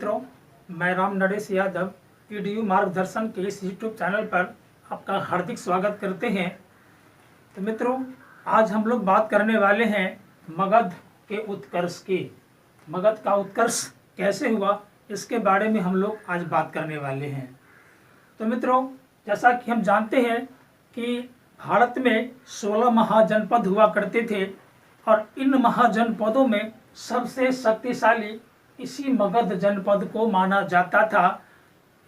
मित्रों, मैं राम नरेश यादव पीडीयू मार्गदर्शन के इस यूट्यूब चैनल पर आपका हार्दिक स्वागत करते हैं। तो मित्रों, आज हम लोग बात करने वाले हैं मगध के उत्कर्ष की। मगध का उत्कर्ष कैसे हुआ, इसके बारे में हम लोग आज बात करने वाले हैं। तो मित्रों, जैसा कि हम जानते हैं कि भारत में 16 महाजनपद हुआ करते थे और इन महाजनपदों में सबसे शक्तिशाली इसी मगध जनपद को माना जाता था।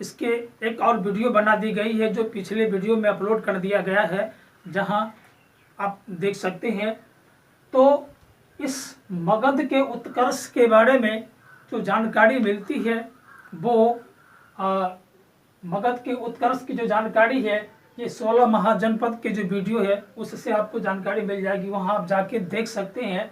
इसके एक और वीडियो बना दी गई है जो पिछले वीडियो में अपलोड कर दिया गया है, जहां आप देख सकते हैं। तो इस मगध के उत्कर्ष के बारे में जो जानकारी मिलती है वो मगध के उत्कर्ष की जो जानकारी है, ये 16 महाजनपद के जो वीडियो है उससे आपको जानकारी मिल जाएगी, वहां आप जाके देख सकते हैं।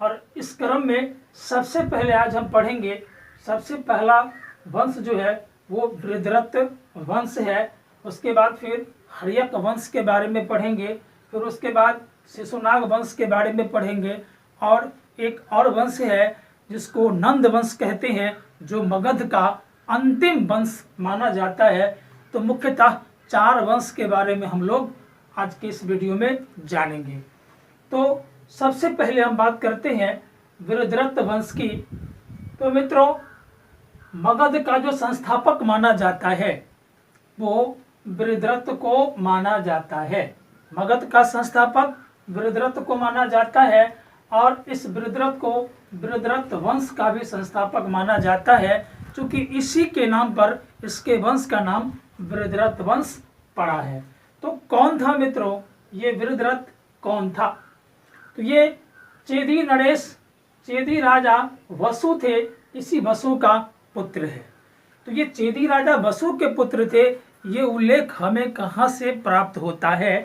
और इस क्रम में सबसे पहले आज हम पढ़ेंगे, सबसे पहला वंश जो है वो बृहद्रथ वंश है। उसके बाद फिर हर्यक वंश के बारे में पढ़ेंगे, फिर उसके बाद शिशुनाग वंश के बारे में पढ़ेंगे, और एक और वंश है जिसको नंद वंश कहते हैं, जो मगध का अंतिम वंश माना जाता है। तो मुख्यतः 4 वंश के बारे में हम लोग आज के इस वीडियो में जानेंगे। तो सबसे पहले हम बात करते हैं बृहद्रथ वंश की। तो मित्रों, मगध का जो संस्थापक माना जाता है वो बृहद्रथ को माना जाता है। मगध का संस्थापक बृहद्रथ को माना जाता है और इस बृहद्रथ को बृहद्रथ वंश का भी संस्थापक माना जाता है, क्योंकि इसी के नाम पर इसके वंश का नाम बृहद्रथ वंश पड़ा है। तो कौन था मित्रों ये बृहद्रथ, कौन था? तो ये चेदी नरेश, चेदी राजा वसु थे, इसी वसु का पुत्र है। तो ये चेदी राजा वसु के पुत्र थे। ये उल्लेख हमें कहाँ से प्राप्त होता है?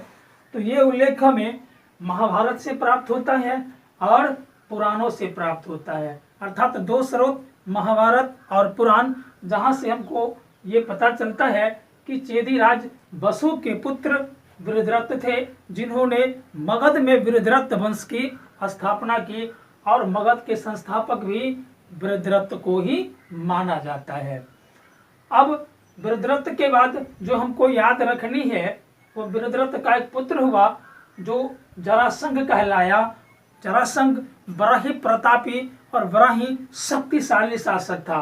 तो ये उल्लेख हमें महाभारत से प्राप्त होता है और पुराणों से प्राप्त होता है, अर्थात 2 स्रोत महाभारत और पुराण, जहाँ से हमको ये पता चलता है कि चेदी राज वसु के पुत्र बृहद्रथ थे, जिन्होंने मगध में बृहद्रथ वंश की स्थापना की, और मगध के संस्थापक भी बृहद्रथ को ही माना जाता है। अब बृहद्रथ के बाद जो हमको याद रखनी है वो बृहद्रथ का एक पुत्र हुआ जो जरासंध कहलाया। जरासंध बड़ा ही प्रतापी और बड़ा ही शक्तिशाली शासक था।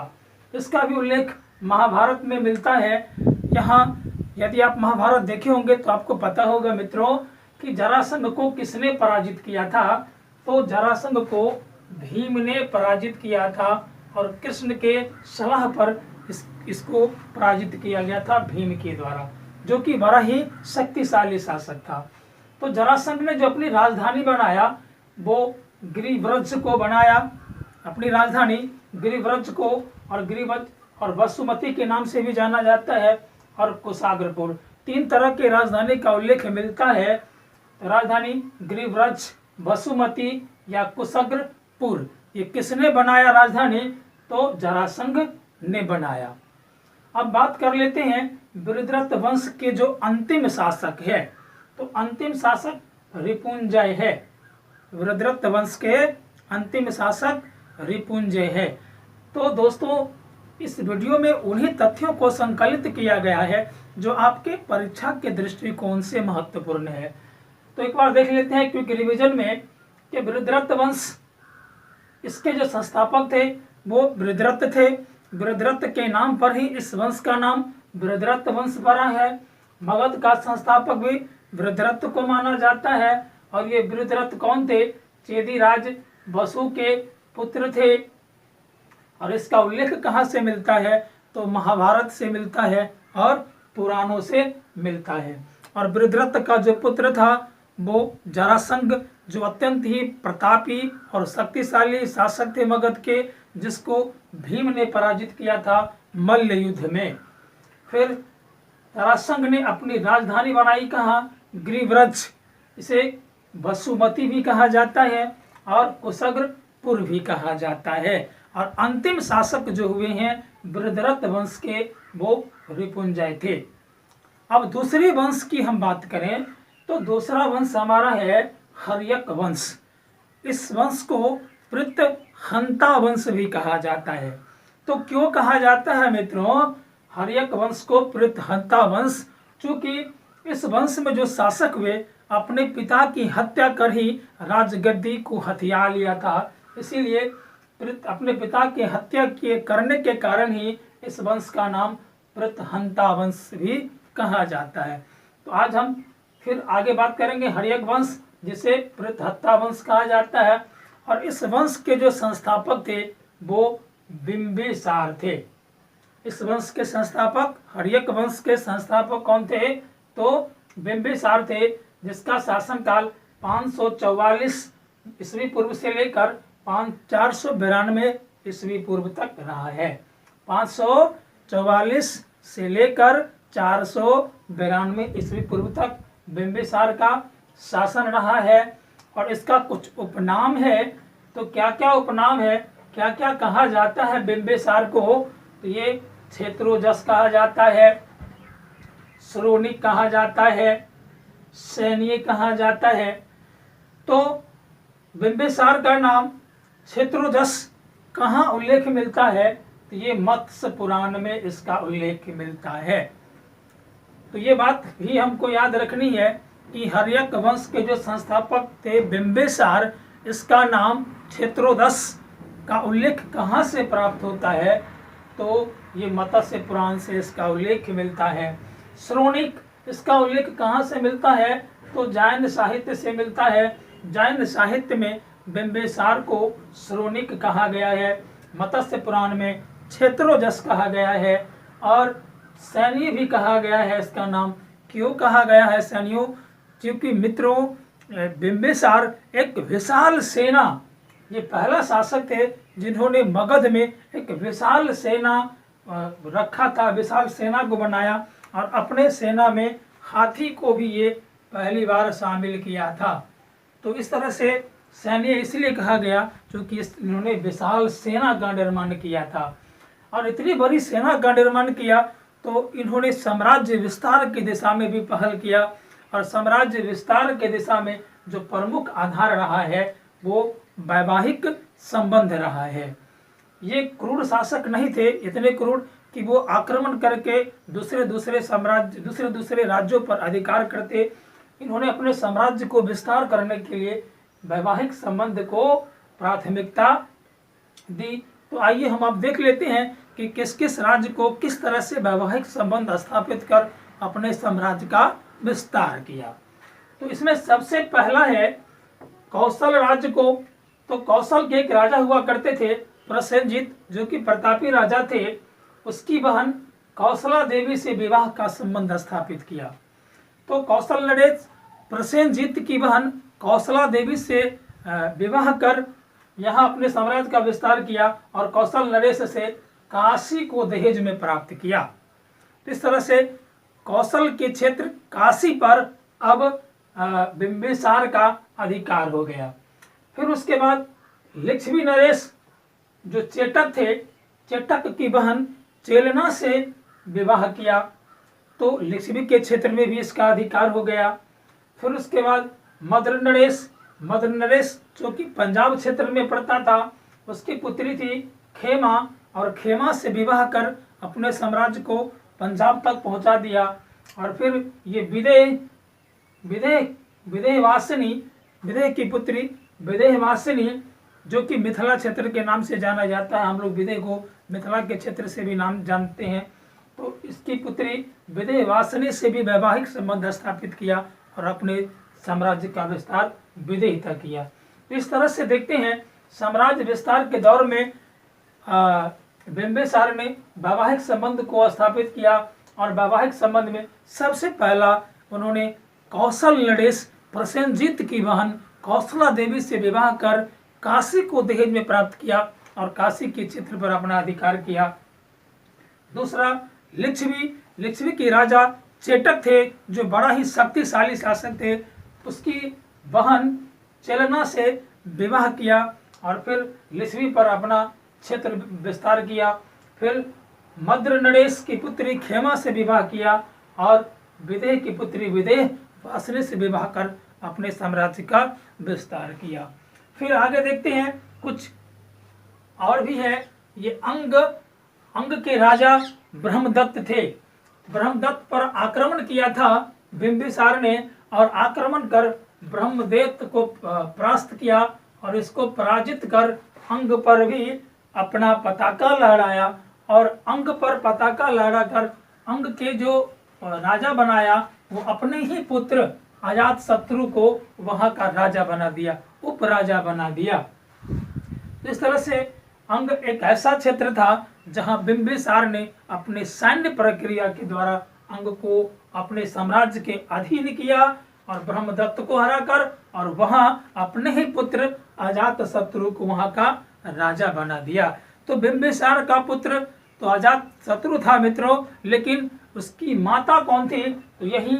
इसका भी उल्लेख महाभारत में मिलता है। यहाँ यदि आप महाभारत देखे होंगे तो आपको पता होगा मित्रों कि जरासंध को किसने पराजित किया था। तो जरासंध को भीम ने पराजित किया था और कृष्ण के सलाह पर इसको पराजित किया गया था भीम के द्वारा, जो कि बड़ा ही शक्तिशाली शासक था। तो जरासंध ने जो अपनी राजधानी बनाया वो गिरिव्रज को बनाया, अपनी राजधानी गिरिव्रज को, और गिरिव्रज और वसुमती के नाम से भी जाना जाता है, और कुशाग्रपुर। 3 तरह के राजधानी का उल्लेख मिलता है। राजधानी गिरिव्रज, वसुमती या कुशाग्रपुर, ये किसने बनाया राजधानी? तो जरासंध ने बनाया। अब बात कर लेते हैं बृहद्रथ वंश के जो अंतिम शासक है। तो अंतिम शासक रिपुंजय है। बृहद्रथ वंश के अंतिम शासक रिपुंजय है। तो दोस्तों, इस वीडियो में उन्हीं तथ्यों को संकलित किया गया है जो आपके परीक्षा के दृष्टिकोण से महत्वपूर्ण है। तो एक बार देख लेते हैं क्विक रिवीजन में कि बृहद्रथ वंश, इसके जो संस्थापक थे वो बृहद्रथ थे। बृहद्रथ के नाम पर ही इस वंश का नाम बृहद्रथ वंश पड़ा है। मगध का संस्थापक भी बृहद्रथ को माना जाता है। और ये बृहद्रथ कौन थे? चेदी राज वसु के पुत्र थे। और इसका उल्लेख कहाँ से मिलता है? तो महाभारत से मिलता है और पुराणों से मिलता है। और बृहद्रथ का जो पुत्र था वो जरासंध, जो अत्यंत ही प्रतापी और शक्तिशाली शासक थे मगध के, जिसको भीम ने पराजित किया था मल्ल युद्ध में। फिर जरासंध ने अपनी राजधानी बनाई कहाँ? गिरिव्रज। इसे वसुमती भी कहा जाता है और कुशाग्रपुर भी कहा जाता है। और अंतिम शासक जो हुए हैं बृहद्रथ वंश के, वो रिपुंजय थे। अब दूसरी वंश की हम बात करें तो दूसरा वंश हमारा है हर्यक वंश। इस वंश को पृत्रहंता वंश भी कहा जाता है। तो क्यों कहा जाता है मित्रों हर्यक वंश को पृथहंता वंश? चूंकि इस वंश में जो शासक हुए अपने पिता की हत्या कर ही राजगद्दी को हथिया लिया था, इसीलिए अपने पिता की हत्या करने के कारण ही इस वंश का नाम पृथहंता वंश भी कहा जाता है। तो आज हम फिर आगे बात करेंगे हर्यक वंश, जिसे पृथहंता वंश कहा जाता है। और इस वंश के जो संस्थापक थे वो बिंबिसार थे। इस वंश के संस्थापक, हर्यक वंश के संस्थापक कौन थे? तो बिंबिसार थे, जिसका शासनकाल 544 ईस्वी पूर्व से लेकर 492 ईस्वी पूर्व तक रहा है। 544 से लेकर 492 ईस्वी पूर्व तक बिंबिसार का शासन रहा है। और इसका कुछ उपनाम है। तो क्या क्या उपनाम है, क्या क्या कहा जाता है बिंबिसार को? तो ये क्षेत्रोजस कहा जाता है, श्रोणिक कहा जाता है, सैन्य कहा जाता है। तो बिंबिसार का नाम क्षेत्रोजस कहाँ उल्लेख मिलता है? तो ये मत्स्य पुराण में इसका उल्लेख मिलता है। तो ये बात भी हमको याद रखनी है कि हर्यक वंश के जो संस्थापक थे बिंबिसार, इसका नाम क्षेत्रोदस का उल्लेख कहाँ से प्राप्त होता है? तो ये मत्स्य पुराण से इसका उल्लेख मिलता है। श्रोणिक, इसका उल्लेख कहाँ से मिलता है? तो जैन साहित्य से मिलता है। जैन साहित्य में बिंबिसार को श्रोणिक कहा गया है, मत्स्य पुराण में क्षेत्रोजस कहा गया है, और सैन्य भी कहा गया है। इसका नाम क्यों कहा गया है सैन्यों? क्योंकि मित्रों बिंबिसार एक विशाल सेना, ये पहला शासक थे जिन्होंने मगध में एक विशाल सेना रखा था, विशाल सेना को बनाया, और अपने सेना में हाथी को भी ये पहली बार शामिल किया था। तो इस तरह से सैन्य इसलिए कहा गया क्योंकि इन्होंने विशाल सेना का निर्माण किया था। और इतनी बड़ी सेना का निर्माण किया तो इन्होंने साम्राज्य विस्तार की दिशा में भी पहल किया। और साम्राज्य विस्तार के दिशा में जो प्रमुख आधार रहा है वो वैवाहिक संबंध रहा है। ये क्रूर शासक नहीं थे, इतने क्रूर कि वो आक्रमण करके दूसरे राज्यों पर अधिकार करते। इन्होंने अपने साम्राज्य को विस्तार करने के लिए वैवाहिक संबंध को प्राथमिकता दी। तो आइए हम अब देख लेते हैं कि किस किस राज्य को किस तरह से वैवाहिक संबंध स्थापित कर अपने साम्राज्य का विस्तार किया। तो इसमें सबसे पहला है कौशल राज्य को। तो कौशल के एक राजा हुआ करते थे प्रसेनजीत, जो कि प्रतापी राजा थे। उसकी बहन कौशला देवी से विवाह का संबंध स्थापित किया। तो कौशल नरेश प्रसेनजीत की बहन कौशला देवी से विवाह कर यहाँ अपने साम्राज्य का विस्तार किया और कौशल नरेश से काशी को दहेज में प्राप्त किया। इस तरह से कौशल के क्षेत्र काशी पर अब बिंबिसार का अधिकार हो गया। फिर उसके बाद लिच्छवी नरेश जो चेटक थे, चेटक की बहन चेलना से विवाह किया, तो लिच्छवी के क्षेत्र में भी इसका अधिकार हो गया। फिर उसके बाद मद्र नरेश जो कि पंजाब क्षेत्र में पड़ता था, उसकी पुत्री थी खेमा, और खेमा से विवाह कर अपने साम्राज्य को पंजाब तक पहुंचा दिया। और फिर ये विदेह की पुत्री विदेहवासिनी, जो कि मिथिला क्षेत्र के नाम से जाना जाता है, हम लोग विदेह को मिथिला के क्षेत्र से भी नाम जानते हैं। तो इसकी पुत्री विदेहवासिनी से भी वैवाहिक संबंध स्थापित किया और अपने साम्राज्य का विस्तार विदेह तक किया। इस तरह से देखते हैं साम्राज्य विस्तार के दौर में बिंबिसार ने वैवाहिक संबंध को स्थापित किया। और वैवाहिक संबंध में सबसे पहला उन्होंने कौशल नरेश प्रसेनजीत की बहन कौशला देवी से विवाह कर काशी को दहेज में प्राप्त किया और काशी के क्षेत्र पर अपना अधिकार किया। दूसरा लिच्छवी के राजा चेटक थे, जो बड़ा ही शक्तिशाली शासक थे। उसकी बहन चेलना से विवाह किया और फिर लिच्छवी पर अपना क्षेत्र विस्तार किया। फिर मद्र नरेश की पुत्री खेमा से विवाह किया और विदेह की पुत्री विदेहवासिनी से विवाह कर अपने साम्राज्य का विस्तार किया। फिर आगे देखते हैं कुछ और भी है। ये अंग अंग के राजा ब्रह्मदत्त थे। ब्रह्मदत्त पर आक्रमण किया था बिंबिसार ने और आक्रमण कर ब्रह्मदत्त को परास्त किया और इसको पराजित कर अंग पर भी अपना पताका लहराया और अंग पर पताका लहराकर अंग के जो राजा बनाया वो अपने ही पुत्र अजात शत्रु को वहां का राजा बना दिया, उपराजा बना दिया। इस तरह से अंग एक ऐसा क्षेत्र था जहां बिंबिसार ने अपने सैन्य प्रक्रिया के द्वारा अंग को अपने साम्राज्य के अधीन किया और ब्रह्मदत्त को हराकर और वहां अपने ही पुत्र अजात शत्रु को वहां का राजा बना दिया। तो बिंबिसार का पुत्र तो अजात शत्रु था मित्रों, लेकिन उसकी माता कौन थी? तो यही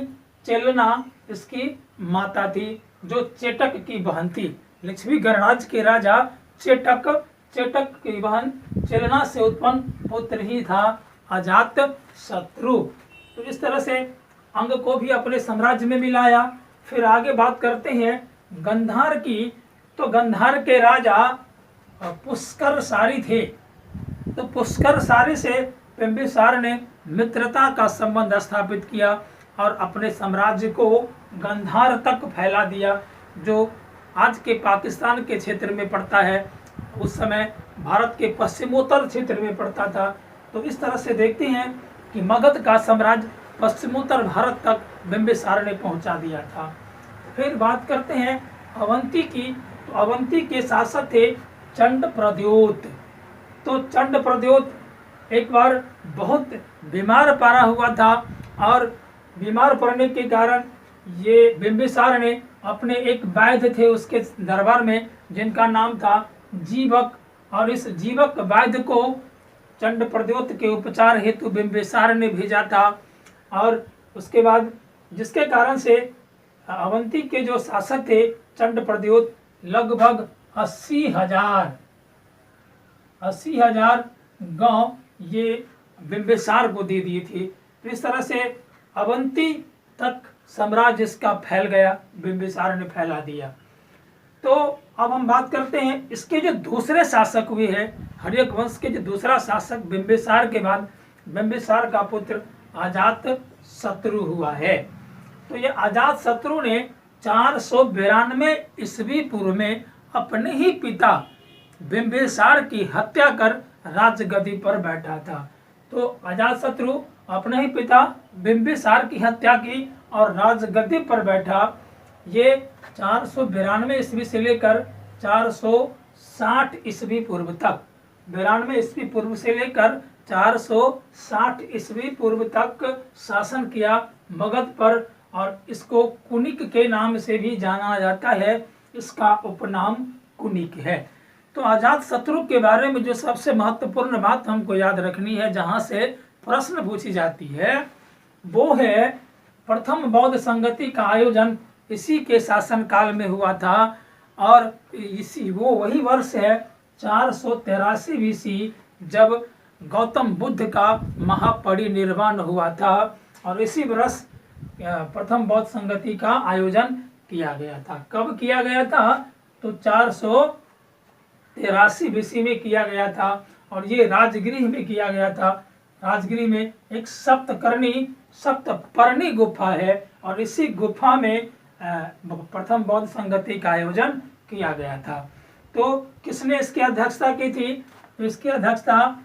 चेलना इसकी माता थी, जो चेटक की बहन थी। लिच्छवी गणराज्य के राजा चेटक की बहन चेलना से उत्पन्न पुत्र ही था अजात शत्रु। तो इस तरह से अंग को भी अपने साम्राज्य में मिलाया। फिर आगे बात करते हैं गंधार की। तो गंधार के राजा पुष्कर सारी थे। तो पुष्कर सारी से बिंबिसार ने मित्रता का संबंध स्थापित किया और अपने साम्राज्य को गंधार तक फैला दिया, जो आज के पाकिस्तान के क्षेत्र में पड़ता है। उस समय भारत के पश्चिमोत्तर क्षेत्र में पड़ता था। तो इस तरह से देखते हैं कि मगध का साम्राज्य पश्चिमोत्तर भारत तक बिंबिसार ने पहुंचा दिया था। फिर बात करते हैं अवंती की। तो अवंती के शासक थे चंडप्रद्योत। तो चंडप्रद्योत एक बार बहुत बीमार पड़ा हुआ था और बीमार पड़ने के कारण ये बिंबिसार ने अपने एक वैद्य थे उसके दरबार में, जिनका नाम था जीवक, और इस जीवक वैद्य को चंडप्रद्योत के उपचार हेतु बिंबिसार ने भेजा था। और उसके बाद जिसके कारण से अवंती के जो शासक थे चंडप्रद्योत लगभग 80,000 गांव ये बिंबिसार को दे दिए थे। तो इस तरह से अवंती तक साम्राज्य इसका फैल गया, बिंबिसार ने फैला दिया। तो अब हम बात करते हैं इसके जो दूसरे शासक हुए हैं, हर्यक वंश के जो दूसरा शासक बिंबिसार के बाद बिंबिसार का पुत्र अजात शत्रु हुआ है। तो ये अजात शत्रु ने 492 ईस्वी पूर्व में अपने ही पिता बिंबिसार की हत्या कर राजगद्दी पर बैठा था। तो अजात शत्रु अपने ही पिता बिंबिसार की हत्या की और राजगद्दी पर बैठा। ये 492 ईस्वी से लेकर 460 ईस्वी पूर्व तक, 92 ईस्वी पूर्व से लेकर 460 ईस्वी पूर्व तक शासन किया मगध पर, और इसको कुनिक के नाम से भी जाना जाता है। इसका उपनाम कुनिक है। तो अजात शत्रु के बारे में जो सबसे महत्वपूर्ण बात हमको याद रखनी है, जहां से प्रश्न पूछी जाती है, वो है प्रथम बौद्ध संगति का आयोजन इसी के शासन काल में हुआ था। और इसी वो वही वर्ष है 483 BC, जब गौतम बुद्ध का महापरिनिर्वाण हुआ था। और इसी वर्ष प्रथम बौद्ध संगति का आयोजन किया गया था। कब किया गया था? तो 483 BC में किया गया था और ये राजगृह में किया गया था। राजगृह में एक सप्तपर्णी गुफा है और इसी गुफा में प्रथम बौद्ध संगति का आयोजन किया गया था। तो किसने इसकी अध्यक्षता की थी? तो इसकी अध्यक्षता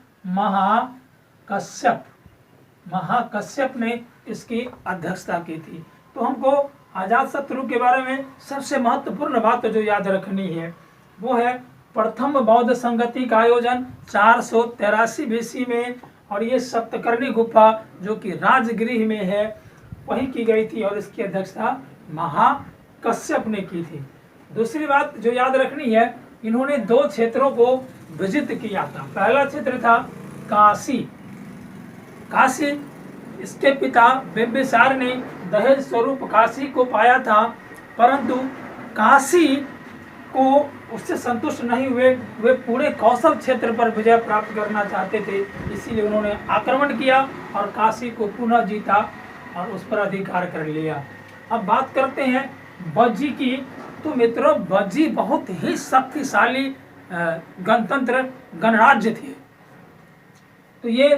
महाकश्यप ने इसकी अध्यक्षता की थी। तो हमको अजात शत्रु के बारे में सबसे महत्वपूर्ण बात जो याद रखनी है वो है प्रथम बौद्ध संगति का आयोजन 483 BC में, और ये सप्तकर्णी गुफा जो कि राजगृह में है वही की गई थी और इसकी अध्यक्षता महाकश्यप ने की थी। दूसरी बात जो याद रखनी है, इन्होंने 2 क्षेत्रों को विजित किया था। पहला क्षेत्र था काशी। इसके पिता बिंबिसार ने दहेज स्वरूप काशी को पाया था, परंतु काशी को उससे संतुष्ट नहीं हुए। वे पूरे कौशल क्षेत्र पर विजय प्राप्त करना चाहते थे, इसीलिए उन्होंने आक्रमण किया और काशी को पुनः जीता और उस पर अधिकार कर लिया। अब बात करते हैं बज्जी की। तो मित्रों, बज्जी बहुत ही शक्तिशाली गणतंत्र गणराज्य थे। तो ये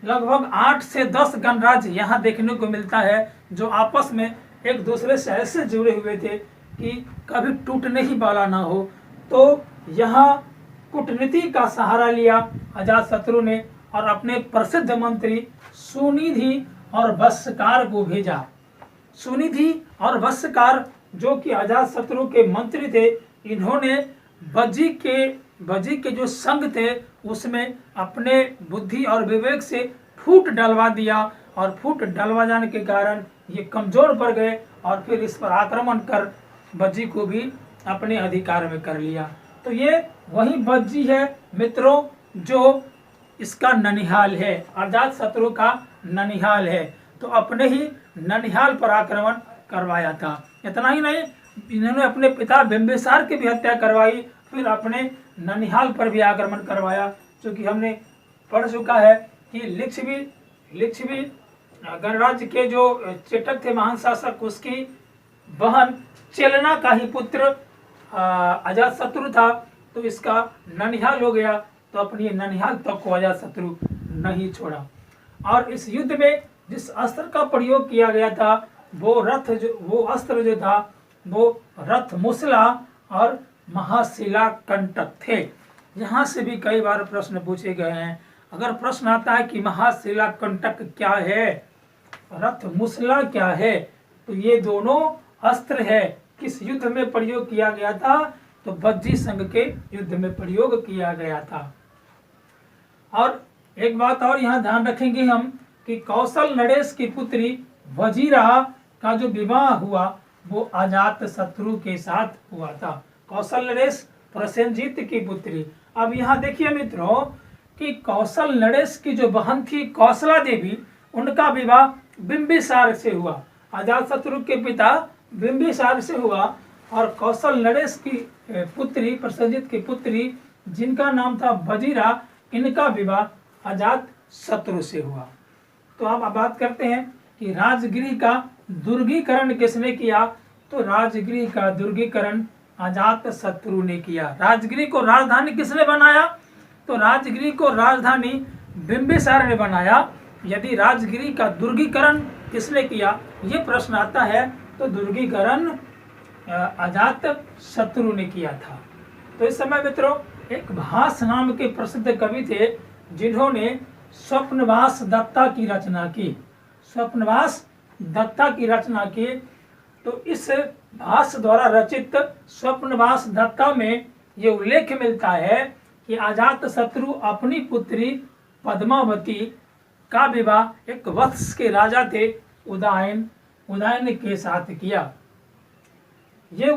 लगभग 8 से 10 गणराज्य यहाँ देखने को मिलता है जो आपस में एक दूसरे से ऐसे जुड़े हुए थे कि कभी टूटने ही वाला ना हो। तो यहाँ कूटनीति का सहारा लिया अजातशत्रु ने और अपने प्रसिद्ध मंत्री सुनिधि और वस्यकार को भेजा। सुनिधि और वस्यकार जो कि अजातशत्रु के मंत्री थे, इन्होंने बज्जी के जो संघ थे उसमें अपने बुद्धि और विवेक से फूट डलवा दिया और फूट डलवा जाने के कारण ये कमजोर पड़ गए और फिर इस पर आक्रमण कर बज्जी को भी अपने अधिकार में कर लिया। तो ये वही बज्जी है मित्रों जो इसका ननिहाल है, अजातशत्रु का ननिहाल है। तो अपने ही ननिहाल पर आक्रमण करवाया था। इतना ही नहीं, इन्होंने अपने पिता बिंबिसार की भी हत्या करवाई, फिर अपने ननिहाल पर भी आक्रमण करवाया। क्योंकि हमने पढ़ चुका है कि लिच्छवी गणराज्य के जो चेटक थे महान शासक, उसकी बहन चेलना का ही पुत्र अजातशत्रु था। तो इसका ननिहाल हो गया, तो अपनी ननिहाल तक को अजातशत्रु नहीं छोड़ा। और इस युद्ध में जिस अस्त्र का प्रयोग किया गया था वो अस्त्र जो था वो रथ मुसला और महाशिला कंटक थे। यहाँ से भी कई बार प्रश्न पूछे गए हैं। अगर प्रश्न आता है कि महाशिला कंटक क्या है, रथ मुसला क्या है, तो ये दोनों अस्त्र है किस युद्ध में प्रयोग किया गया था, तो बज्जी संघ के युद्ध में प्रयोग किया गया था। और एक बात और यहाँ ध्यान रखेंगे हम कि कौशल नरेश की पुत्री वजीरा का जो विवाह हुआ वो अजातशत्रु के साथ हुआ था। कौशल नरेश प्रसेनजीत की पुत्री। अब यहाँ देखिए मित्रों कि कौशल नरेश की जो बहन थी कौशला देवी, उनका विवाह बिंबिसार से हुआ। अजातशत्रु के पिता बिंबिसार से हुआ और कौशल नरेश की पुत्री, प्रसेनजीत की पुत्री जिनका नाम था वजीरा, इनका विवाह अजातशत्रु से हुआ। तो अब बात करते हैं कि राजगृह का दुर्गीकरण किसने किया, तो राजगृह का दुर्गीकरण अजातशत्रु ने किया। राजगृह को राजधानी किसने बनाया, तो राजगृह को राजधानी बिंबिसार ने बनाया। यदि राजगृह का दुर्गीकरण किसने किया ये प्रश्न आता है, तो दुर्गीकरण अजातशत्रु ने किया था। तो इस समय मित्रों एक भास नाम के प्रसिद्ध कवि थे जिन्होंने स्वप्नवास दत्ता की रचना की। स्वप्नवास दत्ता की रचना की। तो इस भास द्वारा रचित स्वप्नवास दत्ता में ये उल्लेख मिलता है कि अजातशत्रु अपनी पुत्री पद्मावती का विवाह एक वत्स के राजा थे उदयन के साथ किया। ये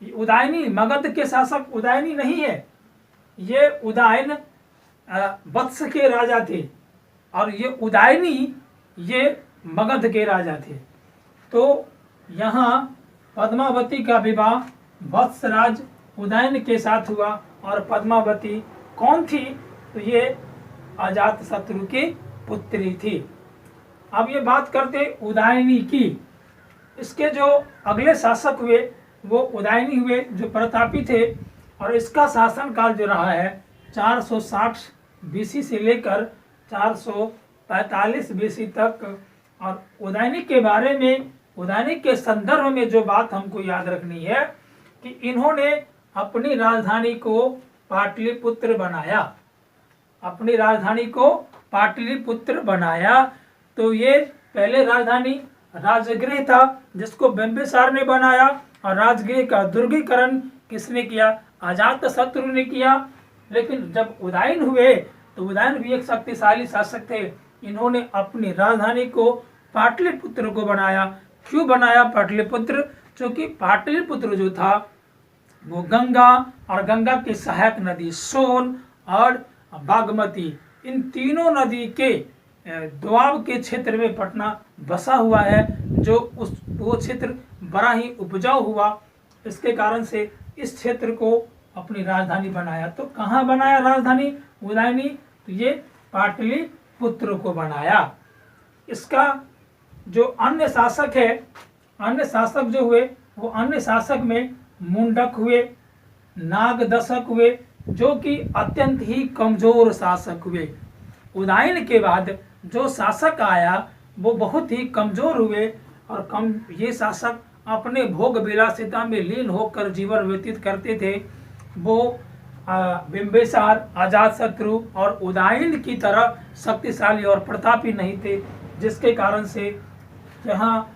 उदयनी मगध के शासक उदयनी नहीं है, ये उदयन वत्स के राजा थे और ये उदयनी ये मगध के राजा थे। तो यहाँ पद्मावती का विवाह वत्सराज उदयन के साथ हुआ और पद्मावती कौन थी, तो ये अजातशत्रु की पुत्री थी। अब ये बात करते उदयनी की। इसके जो अगले शासक हुए वो उदयनी हुए जो प्रतापी थे और इसका शासन काल जो रहा है 460 बीसी से लेकर 445 बीसी तक। और उदयनी के बारे में, उदयनी के संदर्भ में जो बात हमको याद रखनी है कि इन्होंने अपनी राजधानी को पाटलिपुत्र बनाया। अपनी राजधानी को पाटलिपुत्र बनाया। तो ये पहले राजधानी राजगृह था जिसको बिंबिसार ने बनाया और राजगृह का दुर्गीकरण किसने किया, अजातशत्रु ने किया। लेकिन जब उदयन हुए तो उदयन भी एक शक्तिशाली शासक थे। इन्होंने अपनी राजधानी को पाटलिपुत्र को बनाया। क्यों बनाया पाटलिपुत्र, क्योंकि पाटलिपुत्र जो था वो गंगा और गंगा की सहायक नदी सोन और बागमती, इन तीनों नदी के दोआब के क्षेत्र में पटना बसा हुआ है, जो वो क्षेत्र बड़ा ही उपजाऊ हुआ। इसके कारण से इस क्षेत्र को अपनी राजधानी बनाया। तो कहाँ बनाया राजधानी उदयनी, तो ये पाटलिपुत्र को बनाया। इसका जो अन्य शासक है, अन्य शासक जो हुए वो अन्य शासक में मुंडक हुए, नागदशक हुए, जो कि अत्यंत ही कमजोर शासक हुए। उदयन के बाद जो शासक आया वो बहुत ही कमजोर हुए और ये शासक अपने भोग विलासिता में लीन होकर जीवन व्यतीत करते थे। वो बिंबिसार, अजातशत्रु और उदयन की तरह शक्तिशाली और प्रतापी नहीं थे, जिसके कारण से यहाँ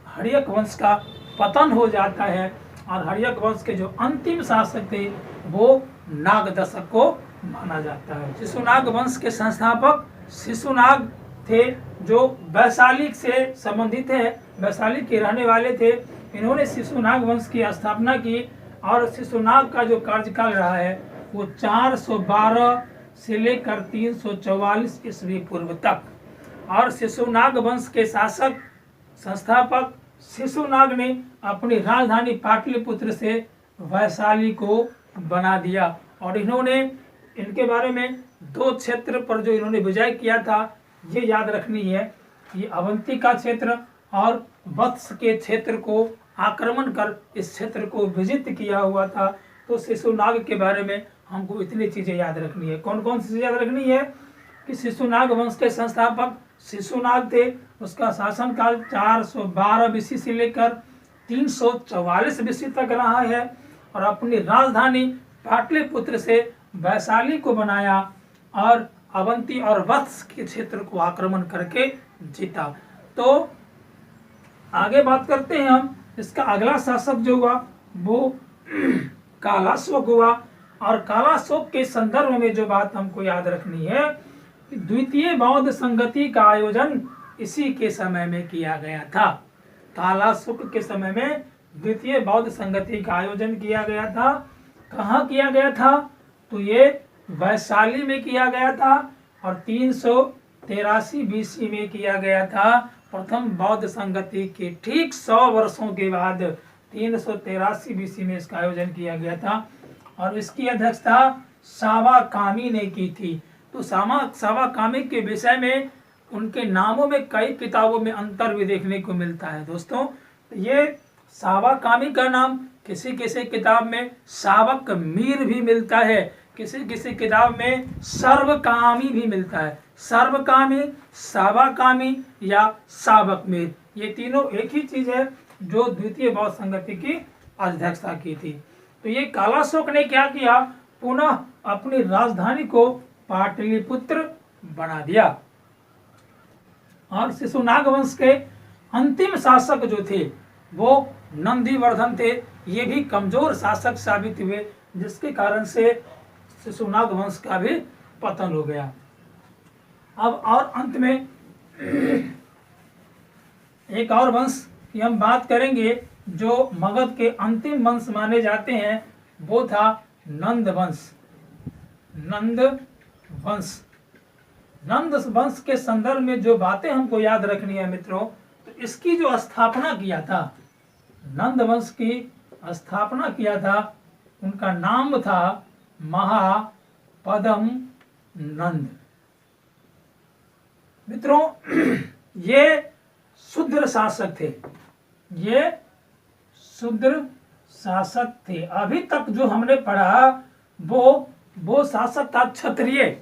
हर्यक वंश का पतन हो जाता है और हर्यक वंश के जो अंतिम शासक थे वो नागदशक को माना जाता है। शिशुनाग वंश के संस्थापक शिशुनाग थे, जो वैशाली से संबंधित है, वैशाली के रहने वाले थे। इन्होंने शिशुनाग वंश की स्थापना की और शिशुनाग का जो कार्यकाल रहा है वो 412 से लेकर 344 ईस्वी पूर्व तक। और शिशुनाग वंश के शासक संस्थापक शिशुनाग ने अपनी राजधानी पाटलिपुत्र से वैशाली को बना दिया और इन्होंने इनके बारे में 2 क्षेत्र पर जो इन्होंने विजय किया था ये याद रखनी है। ये अवंती का क्षेत्र और वत्स के क्षेत्र को आक्रमण कर इस क्षेत्र को विजित किया हुआ था। तो शिशुनाग के बारे में हमको इतनी चीजें याद रखनी है। कौन कौन सी चीजें याद रखनी है कि शिशुनाग वंश के संस्थापक शिशुनाग थे, उसका शासनकाल 412 बीसी से लेकर 344 बीसी तक रहा है और अपनी राजधानी पाटलिपुत्र से वैशाली को बनाया और अवंती और वत्स के क्षेत्र को आक्रमण करके जीता। तो आगे बात करते हैं हम। इसका अगला शासक जो हुआ वो कालाशोक हुआ और कालाशोक के संदर्भ में जो बात हमको याद रखनी है कि द्वितीय बौद्ध संगति का आयोजन इसी के समय में किया गया था। कालाशोक के समय में द्वितीय बौद्ध संगति का आयोजन किया गया था। कहाँ किया गया था? तो ये वैशाली में किया गया था और 383 बीसी में किया गया था। प्रथम बौद्ध संगति के ठीक 100 वर्षों के बाद 383 बीसी में इसका आयोजन किया गया था और इसकी अध्यक्षता सावा कामी ने की थी। तो सावा कामी के विषय में उनके नामों में कई किताबों में अंतर भी देखने को मिलता है। दोस्तों, ये सावा कामी का नाम किसी किसी किताब में सावक मीर भी मिलता है, किसी किसी किताब में सर्वकामी भी मिलता है। सर्वकामी, सावाकामी या सावक मीर, ये तीनों एक ही चीज है जो द्वितीय बौद्ध संगति की अध्यक्षता की थी। तो ये कालाशोक ने क्या किया? पुनः अपनी राजधानी को पाटलिपुत्र बना दिया और शिशुनाग वंश के अंतिम शासक जो थे वो नंदीवर्धन थे। ये भी कमजोर शासक साबित हुए, जिसके कारण से शिशुनाग वंश का भी पतन हो गया। अब और अंत में एक और वंश की हम बात करेंगे जो मगध के अंतिम वंश माने जाते हैं, वो था नंद वंश। नंद वंश, नंद वंश के संदर्भ में जो बातें हमको याद रखनी है मित्रों, तो इसकी जो स्थापना किया था, नंद वंश की स्थापना किया था, उनका नाम था महापद्म नंद। मित्रों, ये शूद्र शासक थे, ये शूद्र शासक थे। अभी तक जो हमने पढ़ा वो शासक था क्षत्रिय,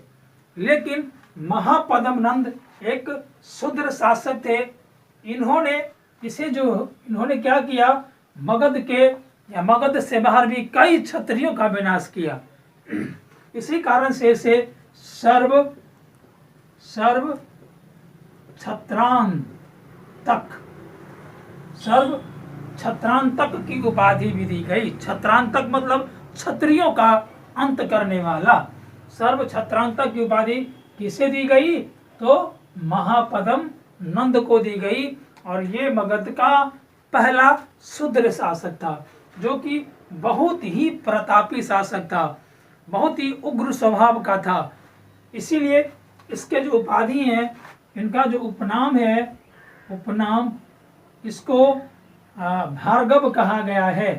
लेकिन महापद्म नंद एक शूद्र शासक थे। इन्होंने क्या किया? मगध के या मगध से बाहर भी कई क्षत्रियों का विनाश किया। इसी कारण से इसे सर्व छत्रांतक की उपाधि भी दी गई। छत्रांतक मतलब क्षत्रियों का अंत करने वाला। सर्व छत्रांतक की उपाधि किसे दी गई? तो महापद्म नंद को दी गई और ये मगध का पहला शूद्र शासक था, जो कि बहुत ही प्रतापी शासक था, बहुत ही उग्र स्वभाव का था। इसीलिए इसके जो उपाधि हैं, इनका जो उपनाम है, उपनाम इसको भार्गव कहा गया है,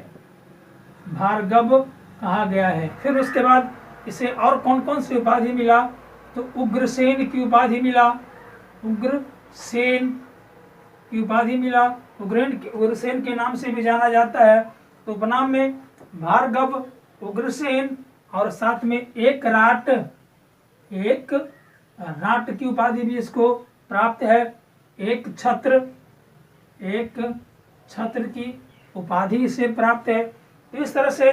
भार्गव कहा गया है। फिर उसके बाद इसे और कौन कौन सी उपाधि मिला? तो उग्रसेन की उपाधि मिला, उग्रसेन की उपाधि मिला, उग्रसेन के नाम से भी जाना जाता है। तो उपनाम में भार्गव, उग्रसेन और साथ में एक राट की उपाधि भी इसको प्राप्त है, एक छत्र की उपाधि इसे प्राप्त है। तो इस तरह से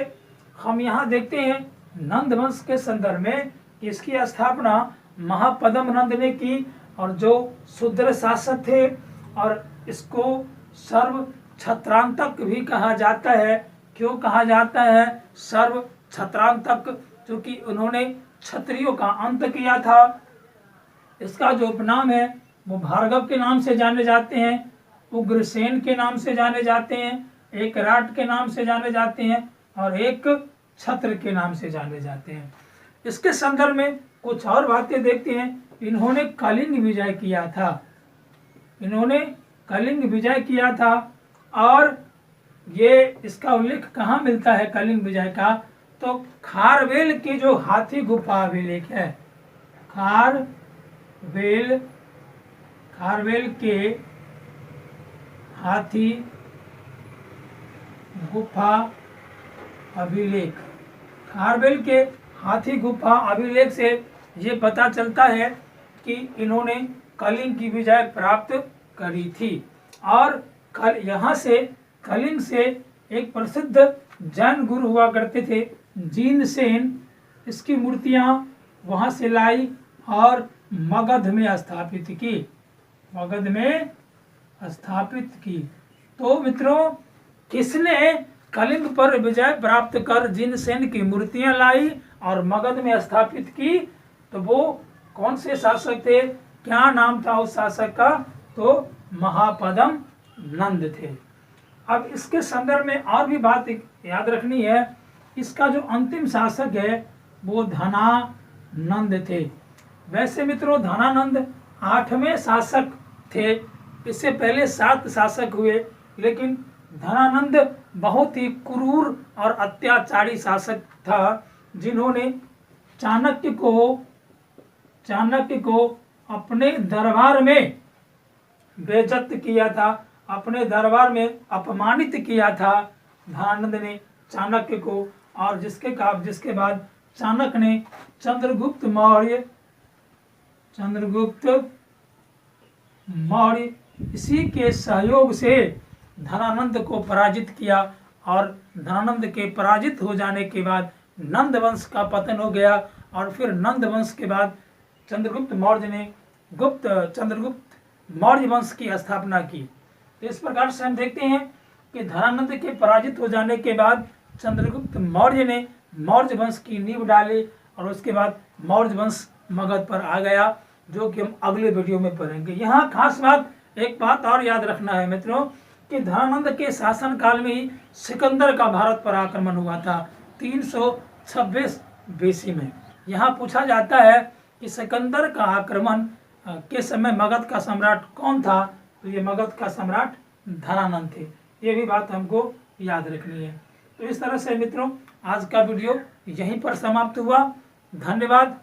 हम यहाँ देखते हैं नंद वंश के संदर्भ में कि इसकी स्थापना महापद्म नंद ने की, और जो शूद्र शासक थे, और इसको सर्व छत्रांतक भी कहा जाता है। क्यों कहा जाता है सर्व छत्रांतक? क्योंकि उन्होंने क्षत्रियों का अंत किया था। इसका जो उपनाम है वो भार्गव के नाम से जाने जाते हैं, उग्रसेन के नाम से जाने जाते हैं, एक राट के नाम से जाने जाते हैं, और एक छत्र के नाम से जाने जाते हैं। इसके संदर्भ में कुछ और बातें देखते हैं। इन्होंने कलिंग विजय किया था, और ये इसका उल्लेख कहाँ मिलता है कलिंग विजय का? तो खारवेल की जो हाथी गुफा अभिलेख है, खारवेल के हाथी गुफा अभिलेख, खारवेल के हाथी गुफा अभिलेख से ये पता चलता है कि इन्होंने कलिंग की विजय प्राप्त करी थी। और यहाँ से कलिंग से एक प्रसिद्ध जैन गुरु हुआ करते थे जीनसेन, इसकी मूर्तियां वहां से लाई और मगध में स्थापित की। तो मित्रों, किसने कलिंग पर विजय प्राप्त कर जीनसेन की मूर्तियां लाई और मगध में स्थापित की? तो वो कौन से शासक थे? क्या नाम था उस शासक का? तो महापद्म नंद थे। अब इसके संदर्भ में और भी बात याद रखनी है। इसका जो अंतिम शासक है वो धनानंद थे। वैसे मित्रों, धनानंद 8वें शासक थे। इससे पहले 7 शासक हुए, लेकिन धनानंद बहुत ही क्रूर और अत्याचारी शासक था, जिन्होंने चाणक्य को अपने दरबार में बेइज्जत किया था, अपने दरबार में अपमानित किया था धनानंद ने चाणक्य को। और जिसके बाद चाणक्य ने चंद्रगुप्त मौर्य इसी के सहयोग से धनानंद को पराजित किया। और धनानंद के पराजित हो जाने के बाद नंद वंश का पतन हो गया, और फिर नंद वंश के बाद चंद्रगुप्त मौर्य वंश की स्थापना की। तो इस प्रकार से हम देखते हैं कि धनानंद के पराजित हो जाने के बाद चंद्रगुप्त मौर्य ने मौर्य वंश की नींव डाली, और उसके बाद मौर्य वंश मगध पर आ गया, जो कि हम अगले वीडियो में पढ़ेंगे। यहाँ खास बात, एक बात और याद रखना है मित्रों, कि धनानंद के शासन काल में ही सिकंदर का भारत पर आक्रमण हुआ था 326 बीसी में। यहाँ पूछा जाता है कि सिकंदर का आक्रमण के समय मगध का सम्राट कौन था? तो ये मगध का सम्राट धनानंद थे। ये भी बात हमको याद रखनी है। तो इस तरह से मित्रों, आज का वीडियो यहीं पर समाप्त हुआ। धन्यवाद।